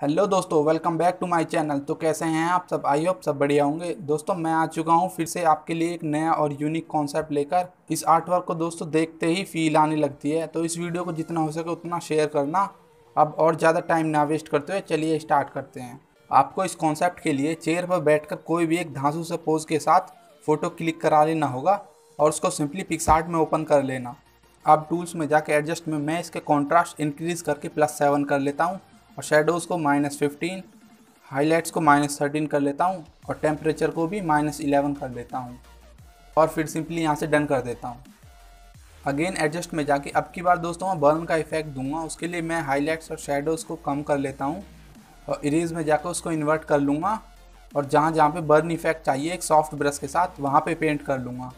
Hello दोस्तों, welcome back to my channel. तो कैसे हैं आप सब? आई होप सब बढ़िया होंगे। दोस्तों मैं आ चुका हूं फिर से आपके लिए एक नया और यूनिक कॉन्सेप्ट लेकर। इस आर्ट वर्क को दोस्तों देखते ही फील आने लगती है, तो इस वीडियो को जितना हो सके उतना शेयर करना। अब और ज़्यादा टाइम ना वेस्ट करते हुए चलिए स्टार्ट करते हैं। आपको इस कॉन्सेप्ट के लिए चेयर पर बैठकर कोई भी एक धांसू से पोज के साथ फ़ोटो क्लिक करा लेना होगा और उसको सिंपली पिक्सआर्ट में ओपन कर लेना। अब टूल्स में जाके एडजस्ट में मैं इसके कॉन्ट्रास्ट इंक्रीज़ करके +7 कर लेता हूँ और शेडोज़ को -15, हाईलाइट्स को -13 कर लेता हूँ और टेम्परेचर को भी -11 कर लेता हूँ और फिर सिंपली यहाँ से डन कर देता हूँ। अगेन एडजस्ट में जाके अब की बार दोस्तों मैं बर्न का इफेक्ट दूंगा। उसके लिए मैं हाईलाइट्स और शेडोज़ को कम कर लेता हूँ और इरेज में जाकर उसको इन्वर्ट कर लूँगा और जहाँ जहाँ पे बर्न इफेक्ट चाहिए एक सॉफ्ट ब्रश के साथ वहाँ पे पेंट कर लूँगा।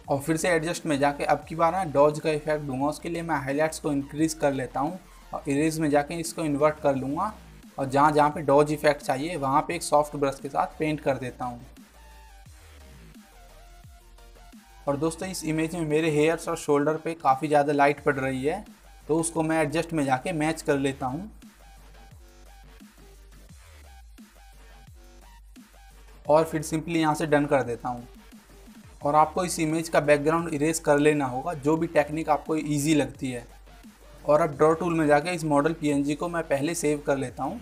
और फिर से एडजस्ट में जाके अब की बार मैं डॉज का इफेक्ट दूंगा। उसके लिए मैं हाईलाइट्स को इंक्रीज कर लेता हूँ और इरेज में जाके इसको इन्वर्ट कर लूँगा और जहाँ जहाँ पे डॉज इफेक्ट चाहिए वहाँ पे एक सॉफ्ट ब्रश के साथ पेंट कर देता हूँ। और दोस्तों इस इमेज में मेरे हेयर्स और शोल्डर पे काफ़ी ज़्यादा लाइट पड़ रही है, तो उसको मैं एडजस्ट में जाके मैच कर लेता हूँ और फिर सिंपली यहाँ से डन कर देता हूँ। और आपको इस इमेज का बैकग्राउंड इरेज कर लेना होगा, जो भी टेक्निक आपको इजी लगती है। और अब ड्रॉ टूल में जाके इस मॉडल पीएनजी को मैं पहले सेव कर लेता हूँ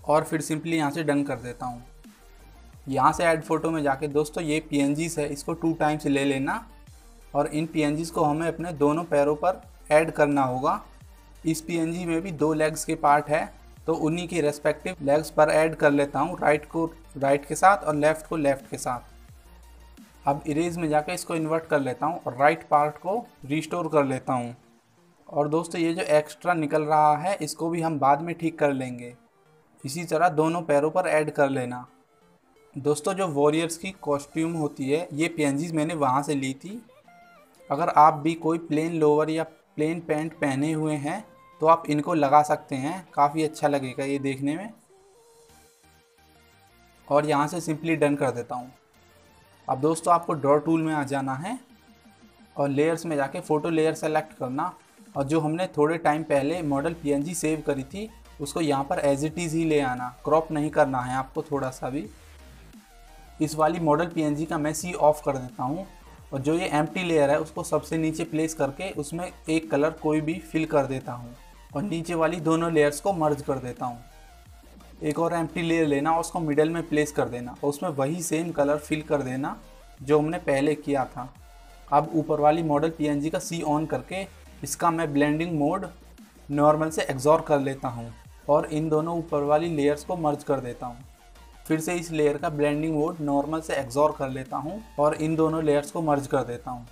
और फिर सिंपली यहाँ से डन कर देता हूँ। यहाँ से ऐड फोटो में जाके दोस्तों ये पीएनजीज है, इसको 2 टाइम्स ले लेना और इन पीएनजीज को हमें अपने दोनों पैरों पर ऐड करना होगा। इस पीएनजी में भी 2 लेग्स के पार्ट है, तो उन्हीं के रेस्पेक्टिव लेग्स पर ऐड कर लेता हूँ, राइट को राइट के साथ और लेफ़्ट को लेफ़्ट के साथ। अब इरेज में जाकर इसको इन्वर्ट कर लेता हूँ और राइट पार्ट को रिस्टोर कर लेता हूँ। और दोस्तों ये जो एक्स्ट्रा निकल रहा है इसको भी हम बाद में ठीक कर लेंगे। इसी तरह दोनों पैरों पर ऐड कर लेना। दोस्तों जो वॉरियर्स की कॉस्ट्यूम होती है ये पीएनजीज मैंने वहाँ से ली थी। अगर आप भी कोई प्लेन लोअर या प्लेन पैंट पहने हुए हैं तो आप इनको लगा सकते हैं, काफ़ी अच्छा लगेगा ये देखने में। और यहाँ से सिंपली डन कर देता हूँ। अब दोस्तों आपको ड्रॉ टूल में आ जाना है और लेयर्स में जाके फ़ोटो लेयर सेलेक्ट करना और जो हमने थोड़े टाइम पहले मॉडल पीएनजी सेव करी थी उसको यहाँ पर एज इट इज़ ही ले आना, क्रॉप नहीं करना है आपको थोड़ा सा भी। इस वाली मॉडल पीएनजी का मैं सी ऑफ कर देता हूँ और जो ये एम्प्टी लेयर है उसको सबसे नीचे प्लेस करके उसमें एक कलर कोई भी फिल कर देता हूँ और नीचे वाली दोनों लेयर्स को मर्ज कर देता हूँ। एक और एम्प्टी लेयर लेना और उसको मिडल में प्लेस कर देना और उसमें वही सेम कलर फिल कर देना जो हमने पहले किया था। अब ऊपर वाली मॉडल पीएनजी का सी ऑन करके इसका मैं ब्लेंडिंग मोड नॉर्मल से एग्जॉर कर लेता हूँ और इन दोनों ऊपर वाली लेयर्स को मर्ज कर देता हूँ। फिर से इस लेयर का ब्लेंडिंग मोड नॉर्मल से एग्जॉर कर लेता हूँ और इन दोनों लेयर्स को मर्ज कर देता हूँ।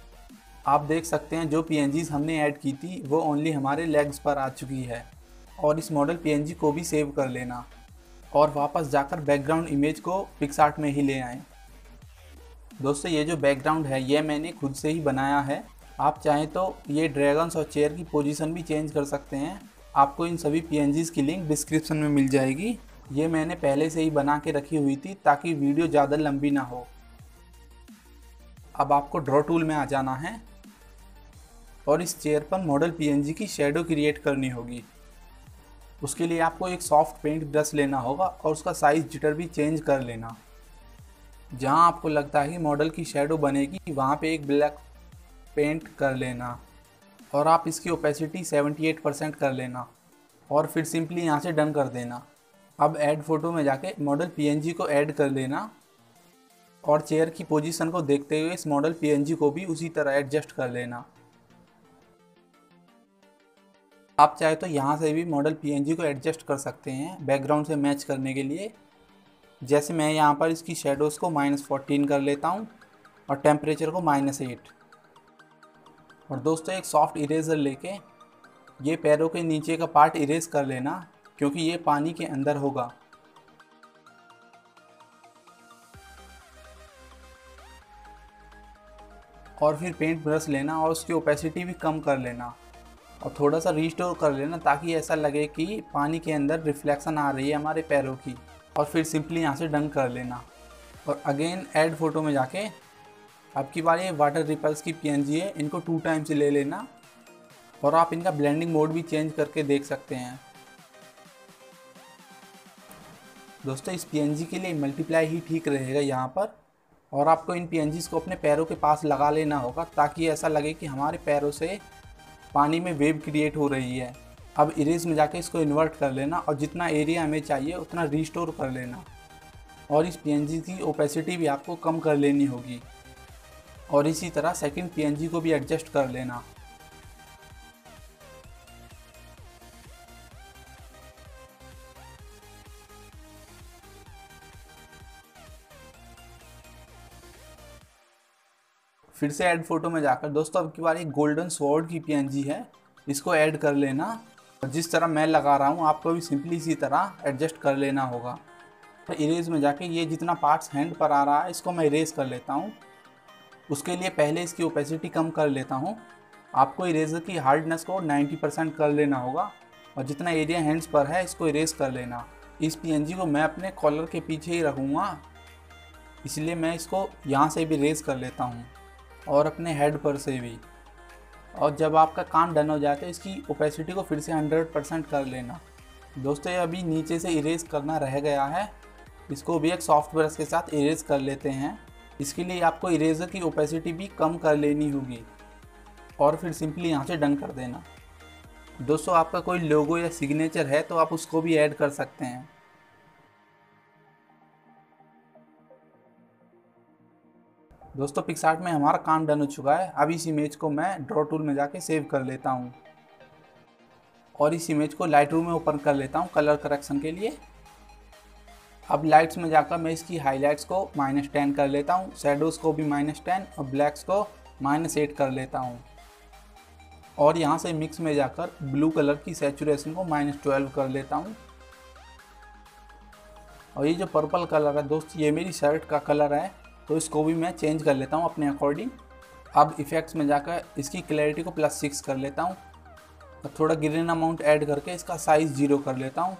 आप देख सकते हैं जो पीएनजीज हमने ऐड की थी वो ओनली हमारे लेग्स पर आ चुकी है। और इस मॉडल पीएनजी को भी सेव कर लेना और वापस जाकर बैकग्राउंड इमेज को पिक्सआर्ट में ही ले आएँ। दोस्तों ये जो बैकग्राउंड है ये मैंने खुद से ही बनाया है। आप चाहें तो ये ड्रैगन्स और चेयर की पोजीशन भी चेंज कर सकते हैं। आपको इन सभी पीएनजीज की लिंक डिस्क्रिप्शन में मिल जाएगी। ये मैंने पहले से ही बना के रखी हुई थी ताकि वीडियो ज़्यादा लंबी ना हो। अब आपको ड्रॉ टूल में आ जाना है और इस चेयर पर मॉडल पीएनजी की शेडो क्रिएट करनी होगी। उसके लिए आपको एक सॉफ्ट पेंट ब्रश लेना होगा और उसका साइज़ जिटर भी चेंज कर लेना। जहाँ आपको लगता है कि मॉडल की शेडो बनेगी वहाँ पे एक ब्लैक पेंट कर लेना और आप इसकी ओपेसिटी 78% कर लेना और फिर सिंपली यहाँ से डन कर देना। अब ऐड फोटो में जाके मॉडल पीएनजी को ऐड कर लेना और चेयर की पोजीशन को देखते हुए इस मॉडल पीएनजी को भी उसी तरह एडजस्ट कर लेना। आप चाहे तो यहाँ से भी मॉडल पीएनजी को एडजस्ट कर सकते हैं बैकग्राउंड से मैच करने के लिए। जैसे मैं यहाँ पर इसकी शेडोज़ को -14 कर लेता हूँ और टेम्परेचर को -8। और दोस्तों एक सॉफ्ट इरेज़र लेके ये पैरों के नीचे का पार्ट इरेज कर लेना क्योंकि ये पानी के अंदर होगा। और फिर पेंट ब्रश लेना और उसकी ओपेसिटी भी कम कर लेना और थोड़ा सा रिस्टोर कर लेना ताकि ऐसा लगे कि पानी के अंदर रिफ्लेक्शन आ रही है हमारे पैरों की। और फिर सिंपली यहाँ से डन कर लेना और अगेन ऐड फोटो में जाके अब की बार ये वाटर रिपल्स की पीएनजी है, इनको 2 टाइम्स ले लेना और आप इनका ब्लेंडिंग मोड भी चेंज करके देख सकते हैं। दोस्तों इस पीएनजी के लिए मल्टीप्लाई ही ठीक रहेगा यहाँ पर, और आपको इन पीएनजीज को अपने पैरों के पास लगा लेना होगा ताकि ऐसा लगे कि हमारे पैरों से पानी में वेव क्रिएट हो रही है। अब इरेज में जाके इसको इन्वर्ट कर लेना और जितना एरिया हमें चाहिए उतना रिस्टोर कर लेना, और इस पीएनजी की ओपेसिटी भी आपको कम कर लेनी होगी, और इसी तरह सेकंड पीएनजी को भी एडजस्ट कर लेना। फिर से ऐड फोटो में जाकर दोस्तों अब की बार एक गोल्डन स्वॉर्ड की पीएनजी है, इसको ऐड कर लेना। और जिस तरह मैं लगा रहा हूँ आपको भी सिंपली इसी तरह एडजस्ट कर लेना होगा। तो इरेज में जाके ये जितना पार्ट्स हैंड पर आ रहा है इसको मैं इरेज कर लेता हूँ। उसके लिए पहले इसकी ओपेसिटी कम कर लेता हूँ। आपको इरेजर की हार्डनेस को 90% कर लेना होगा, और जितना एरिया हैंड्स पर है इसको इरेज कर लेना। इस पीएनजी को मैं अपने कॉलर के पीछे ही रखूँगा, इसलिए मैं इसको यहाँ से भी इरेज कर लेता हूँ और अपने हेड पर से भी। और जब आपका काम डन हो जाए तो इसकी ओपेसिटी को फिर से 100% कर लेना। दोस्तों ये अभी नीचे से इरेज करना रह गया है, इसको भी एक सॉफ्ट ब्रश के साथ इरेज कर लेते हैं। इसके लिए आपको इरेजर की ओपेसिटी भी कम कर लेनी होगी और फिर सिंपली यहाँ से डन कर देना। दोस्तों आपका कोई लोगो या सिग्नेचर है तो आप उसको भी ऐड कर सकते हैं। दोस्तों पिक्सआर्ट में हमारा काम डन हो चुका है। अब इस इमेज को मैं ड्रॉ टूल में जाके सेव कर लेता हूँ और इस इमेज को लाइट रूम में ओपन कर लेता हूँ कलर करेक्शन के लिए। अब लाइट्स में जाकर मैं इसकी हाईलाइट्स को -10 कर लेता हूँ, शैडोज़ को भी -10 और ब्लैक्स को -8 कर लेता हूँ। और यहाँ से मिक्स में जाकर ब्लू कलर की सैचुरेशन को -12 कर लेता हूँ। और ये जो पर्पल कलर है दोस्त ये मेरी शर्ट का कलर है, तो इसको भी मैं चेंज कर लेता हूँ अपने अकॉर्डिंग। अब इफ़ेक्ट्स में जाकर इसकी क्लैरिटी को +6 कर लेता हूँ और थोड़ा ग्रीन अमाउंट ऐड करके इसका साइज़ 0 कर लेता हूँ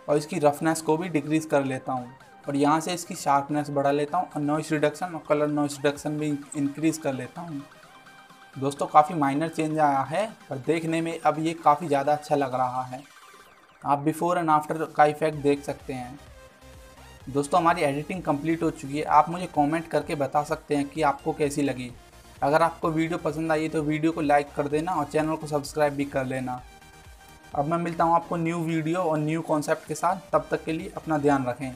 और इसकी रफनेस को भी डिक्रीज़ कर लेता हूँ। और यहाँ से इसकी शार्पनेस बढ़ा लेता हूँ और नॉइस रिडक्शन और कलर नॉइस रिडक्शन भी इंक्रीज़ कर लेता हूँ। दोस्तों काफ़ी माइनर चेंज आया है पर देखने में अब ये काफ़ी ज़्यादा अच्छा लग रहा है। आप बिफोर एंड आफ्टर का इफेक्ट देख सकते हैं। दोस्तों हमारी एडिटिंग कंप्लीट हो चुकी है। आप मुझे कमेंट करके बता सकते हैं कि आपको कैसी लगी। अगर आपको वीडियो पसंद आई तो वीडियो को लाइक कर देना और चैनल को सब्सक्राइब भी कर लेना। अब मैं मिलता हूँ आपको न्यू वीडियो और न्यू कॉन्सेप्ट के साथ, तब तक के लिए अपना ध्यान रखें।